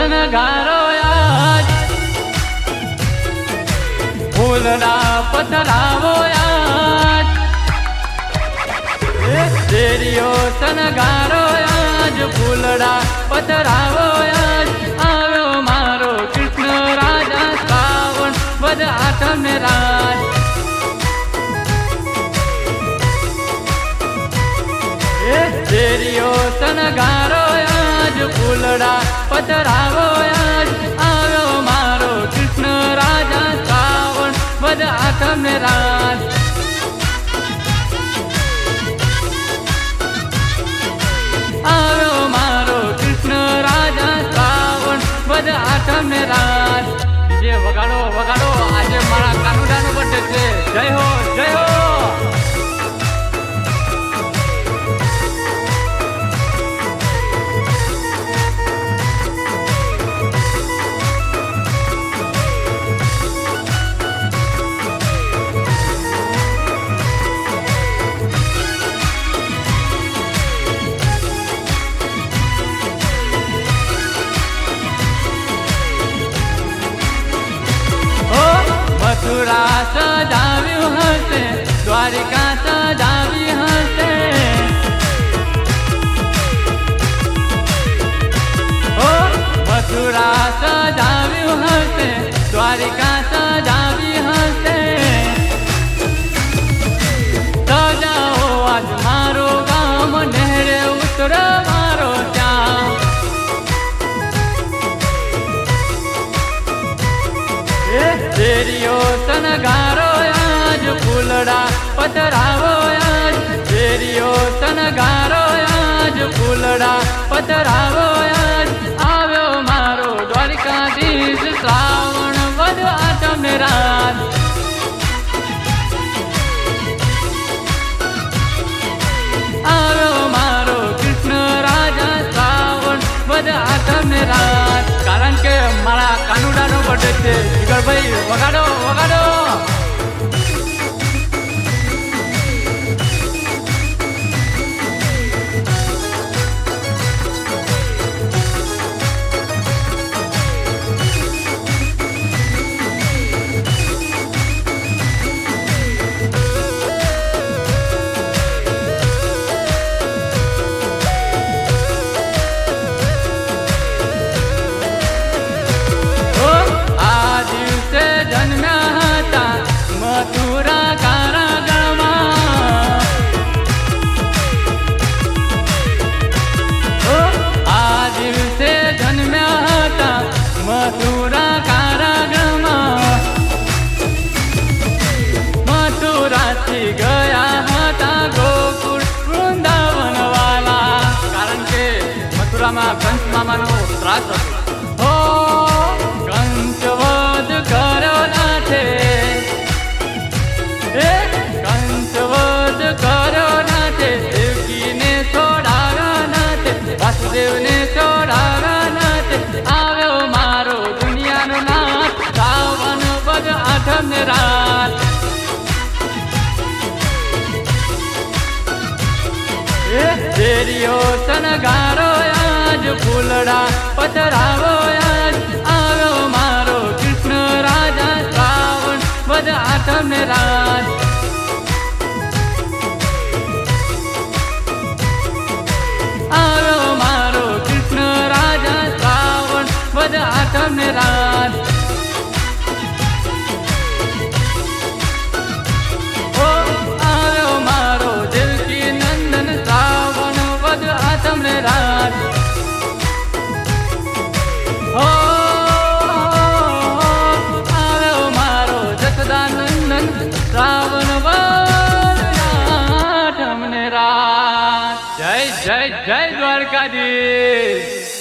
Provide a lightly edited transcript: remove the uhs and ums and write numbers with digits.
શણગારો આજ ફૂલડા પથરાવો આજ શેરીઓ શણગારો આજ ફૂલડા પથરાવો આજ આવ્યો મારો કૃષ્ણ રાજા શ્રાવણ વદ આઠમ રાજ શેરીઓ શણગારો આજ ફૂલડા પથરાવો આજ આવ્યો મારો કૃષ્ણ રાજા શ્રાવણ વદ આઠમ રાજ આવ્યો મારો કૃષ્ણ રાજા શ્રાવણ વદ આઠમ રાજ જે વગાડો વગાડો આજે મારા કાનુડાનો બર્થડે છે જય હો જય હો મથુરા સજાવ્યું હશે દ્વારિકા સજાવી હશે ઓ મથુરા સજાવ્યું હશે દ્વારિકા સજાવી હશે સજાઓ આજ મારો ગામ નહેરે ઉતર મારો શ્યામ શેરીઓ શણગારો આજ ફૂલડા પથરાવો આજ શેરીઓ શણગારો આજ ફૂલડા પથરાવો આજ આવ્યો મારો દ્વારિકાધીશ શ્રાવણ વદ આઠમ રાજ આવ્યો મારો કૃષ્ણ રાજા શ્રાવણ વદ આઠમ રાજ કારણ કે મારા કાનુડાનો બર્થડે છે જીગરભાઈ વગાડો વગાડો મથુરા કારાગૃહમાં મથુરાથી ગયા હતા ગોકુળ વૃંદાવન વાલા કારણ કે મથુરામાં કંસ મામાનો ત્રાસ હતો હો કંસવધ કર્યો નાથે કંસવધ કર્યો નાથે દેવકીને છોડાવ્યા નાથે વાસુદેવને છોડાવ્યા નાથે આવ્યો મારો દુનિયાનો નાથ શ્રાવણ વદ આઠમ રાત શેરીઓ શણગારો આજ ફૂલડા પથરાવો આજ આવ્યો મારો કૃષ્ણ રાજા શ્રાવણ વદ આઠમ રાત આવ્યો મારો કૃષ્ણ રાજા શ્રાવણ વદ આઠમ રાત ઓ આવ્યો મારો દેવકી નંદન શ્રાવણ વદ આઠમ રાત ઓ આવ્યો મારો જસદાનંદન શ્રાવણ વદ આઠમ રાત જય જય જય દ્વારકાધીશ।